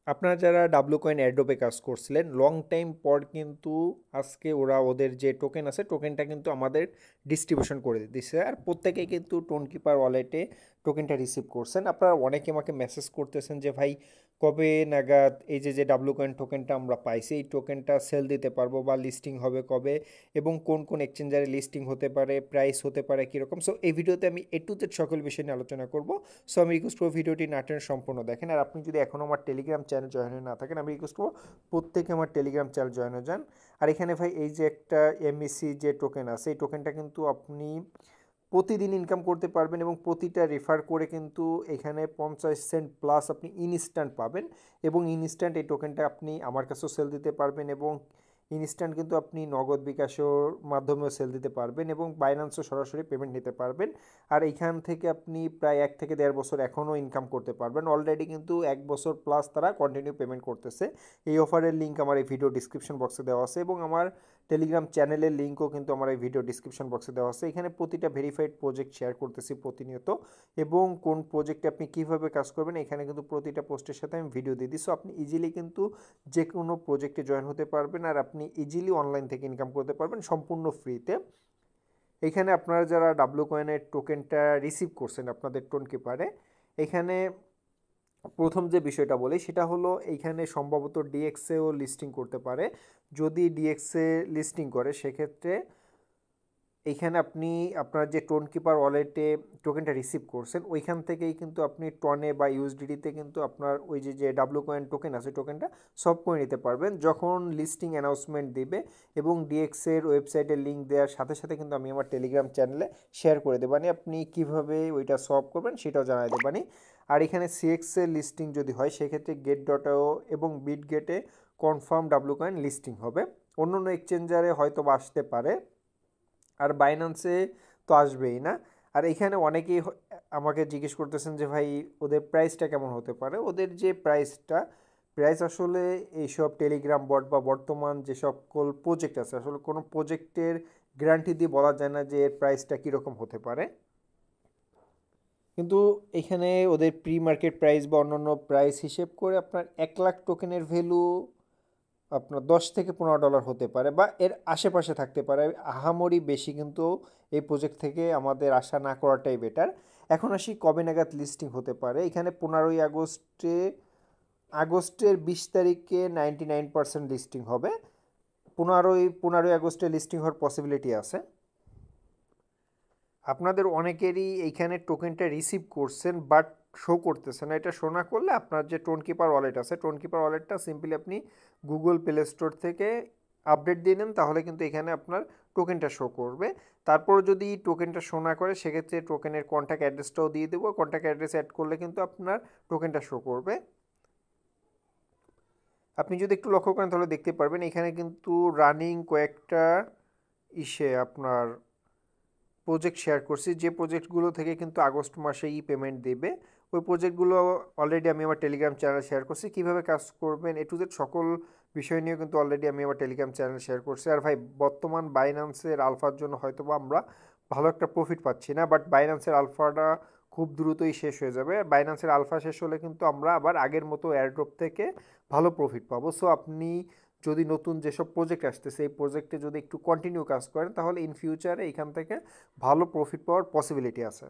আপনারা যারা W coin এয়ারড্রপে কাজ করছিলেন লং টাইম পর কিন্তু আজকে ওরা ওদের যে টোকেন আছে টোকেনটা কিন্তু আমাদের ডিস্ট্রিবিউশন করে দিচ্ছে আর প্রত্যেকেই কিন্তু টোন কিপার ওয়ালেটে টোকেনটা রিসিভ করছেন। আপনারা অনেকে আমাকে মেসেজ করতেছেন যে ভাই কবে নাগাদ এই যে ডাব্লু কয়েন টোকেনটা আমরা পাইছি এই টোকেনটা সেল দিতে পারবো বা লিস্টিং হবে কবে এবং কোন কোন এক্সচেঞ্জারে লিস্টিং হতে পারে, প্রাইস হতে পারে কীরকম। সো এই ভিডিওতে আমি এ টু জেড সকল বিষয় নিয়ে আলোচনা করব। সো আমি রিকোয়েস্ট করবো ভিডিওটি না টেনে সম্পূর্ণ দেখেন। আর আপনি যদি এখনও আমার টেলিগ্রাম চ্যানেল জয়েন হয়ে না থাকেন আমি রিকোয়েস্ট করবো প্রত্যেকে আমার টেলিগ্রাম চ্যানেল জয়েন হয়ে যান। আর এখানে ভাই এই যে একটা এমইসি যে টোকেন আছে এই টোকেনটা কিন্তু আপনি প্রতিদিন ইনকাম করতে পারবেন এবং প্রতিটা রেফার করে কিন্তু এখানে 50 সেন্ট প্লাস আপনি ইনস্ট্যান্ট পাবেন এবং ইনস্ট্যান্ট এই টোকেনটা আপনি আমার কাছেও সেল দিতে পারবেন এবং ইনস্ট্যান্ট কিন্তু আপনি নগদ বিকাশের মাধ্যমেও সেল দিতে পারবেন এবং বাইন্যান্সও সরাসরি পেমেন্ট নিতে পারবেন। আর এইখান থেকে আপনি প্রায় 1 থেকে 1.5 বছর এখনও ইনকাম করতে পারবেন। অলরেডি কিন্তু 1 বছর প্লাস তারা কন্টিনিউ পেমেন্ট করতেছে। এই অফারের লিঙ্ক আমার এই ভিডিও ডিসক্রিপশন বক্সে দেওয়া আছে এবং আমার টেলিগ্রাম চ্যানেলের লিঙ্কও কিন্তু আমার এই ভিডিও ডিসক্রিপশন বক্সে দেওয়া আছে। এখানে প্রতিটা ভেরিফাইড প্রজেক্ট শেয়ার করতেছি প্রতিনিয়ত এবং কোন প্রজেক্টে আপনি কীভাবে কাজ করবেন এখানে কিন্তু প্রতিটা পোস্টের সাথে আমি ভিডিও দিয়ে দিই। সো আপনি ইজিলি কিন্তু যে কোনো প্রজেক্টে জয়েন হতে পারবেন আর আপনি ইজিলি অনলাইন থেকে ইনকাম করতে পারবেন সম্পূর্ণ ফ্রিতে। এখানে আপনারা যারা ডাব্লু কয়েনের টোকেনটা রিসিভ করছেন আপনাদের টোন কিপারে এখানে প্রথম যে বিষয়টা বলি সেটা হলো এইখানে সম্ভবত ডিএক্সেও লিস্টিং করতে পারে। যদি ডিএক্সে লিস্টিং করে সেক্ষেত্রে এইখানে আপনি আপনার যে টোন কিপার ওয়ালেটে টোকেনটা রিসিভ করছেন ওইখান থেকেই কিন্তু আপনি টনে বা ইউএসডিটিতে কিন্তু আপনার ওই যে ডাব্লু কয়েন টোকেন আছে টোকেনটা সব করে নিতে পারবেন যখন লিস্টিং অ্যানাউন্সমেন্ট দিবে এবং ডিএক্সের ওয়েবসাইটের লিঙ্ক দেওয়ার সাথে সাথে কিন্তু আমি আমার টেলিগ্রাম চ্যানেলে শেয়ার করে দেবানি আপনি কিভাবে ওইটা সলভ করবেন সেটাও জানাই দেবানি। আর এখানে সিএক্সের লিস্টিং যদি হয় সেক্ষেত্রে গেট ডটও এবং বিট গেটে কনফার্ম ডাব্লু কয়েন লিস্টিং হবে। অন্য অন্য এক্সচেঞ্জারে হয়তো আসতে পারে আর বাইন্যান্সে তো আসবেই না। আর এখানে অনেকেই আমাকে জিজ্ঞেস করতেছেন যে ভাই ওদের প্রাইসটা কেমন হতে পারে। ওদের যে প্রাইস আসলে এইসব টেলিগ্রাম বট বা বর্তমান যে সকল প্রজেক্ট আছে আসলে কোনো প্রজেক্টের গ্যারান্টি দিয়ে বলা যায় না যে এর প্রাইসটা কীরকম হতে পারে। কিন্তু এখানে ওদের প্রি মার্কেট প্রাইস বা অন্যান্য প্রাইস হিসেব করে আপনার 1 লাখ টোকেনের ভ্যালু আপনার $10 থেকে $15 হতে পারে বা এর আশেপাশে থাকতে পারে। আহামরি বেশি কিন্তু এই প্রজেক্ট থেকে আমাদের আশা না করাটাই বেটার। এখন আসি কবে নাগাদ লিস্টিং হতে পারে। এখানে 15ই আগস্টের 20 তারিখে 99% লিস্টিং হবে। 15ই আগস্টে লিস্টিং হওয়ার পসিবিলিটি আছে। আপনাদের অনেকেরই এইখানে টোকেনটা রিসিভ করছেন বাট শো করতেছে না। এটা শো না করলে আপনার যে টোন কিপার ওয়ালেট আছে টোন কিপার ওয়ালেটটা সিম্পলি আপনি গুগল প্লে স্টোর থেকে আপডেট দিয়ে নেন তাহলে কিন্তু এখানে আপনার টোকেনটা শো করবে। তারপর যদি টোকেনটা শো না করে সেক্ষেত্রে টোকেনের কন্ট্যাক্ট অ্যাড্রেসটাও দিয়ে দেবো। কন্ট্যাক্ট অ্যাড্রেস অ্যাড করলে কিন্তু আপনার টোকেনটা শো করবে। আপনি যদি একটু লক্ষ্য করেন তাহলে দেখতে পারবেন এখানে কিন্তু রানিং কয়েকটা আপনার প্রজেক্ট শেয়ার করছি যে প্রজেক্টগুলো থেকে কিন্তু আগস্ট মাসেই পেমেন্ট দেবে। ওই প্রজেক্টগুলো অলরেডি আমি আমার টেলিগ্রাম চ্যানেল শেয়ার করছি। কীভাবে কাজ করবেন এ টু জেড সকল বিষয় নিয়ে কিন্তু অলরেডি আমি আমার টেলিগ্রাম চ্যানেল শেয়ার করছি। আর ভাই বর্তমান বাইন্যান্সের আলফার জন্য হয়তো বা আমরা ভালো একটা প্রফিট পাচ্ছি না বাট বাইন্যান্সের আলফাটা খুব দ্রুতই শেষ হয়ে যাবে। বাইন্যান্সের আলফা শেষ হলে কিন্তু আমরা আবার আগের মতো এয়ারড্রপ থেকে ভালো প্রফিট পাবো। সো আপনি যদি নতুন যেসব প্রজেক্ট আসতেছে এই প্রজেক্টে যদি একটু কন্টিনিউ কাজ করেন তাহলে ইন ফিউচারে এখান থেকে ভালো প্রফিট পাওয়ার পসিবিলিটি আছে।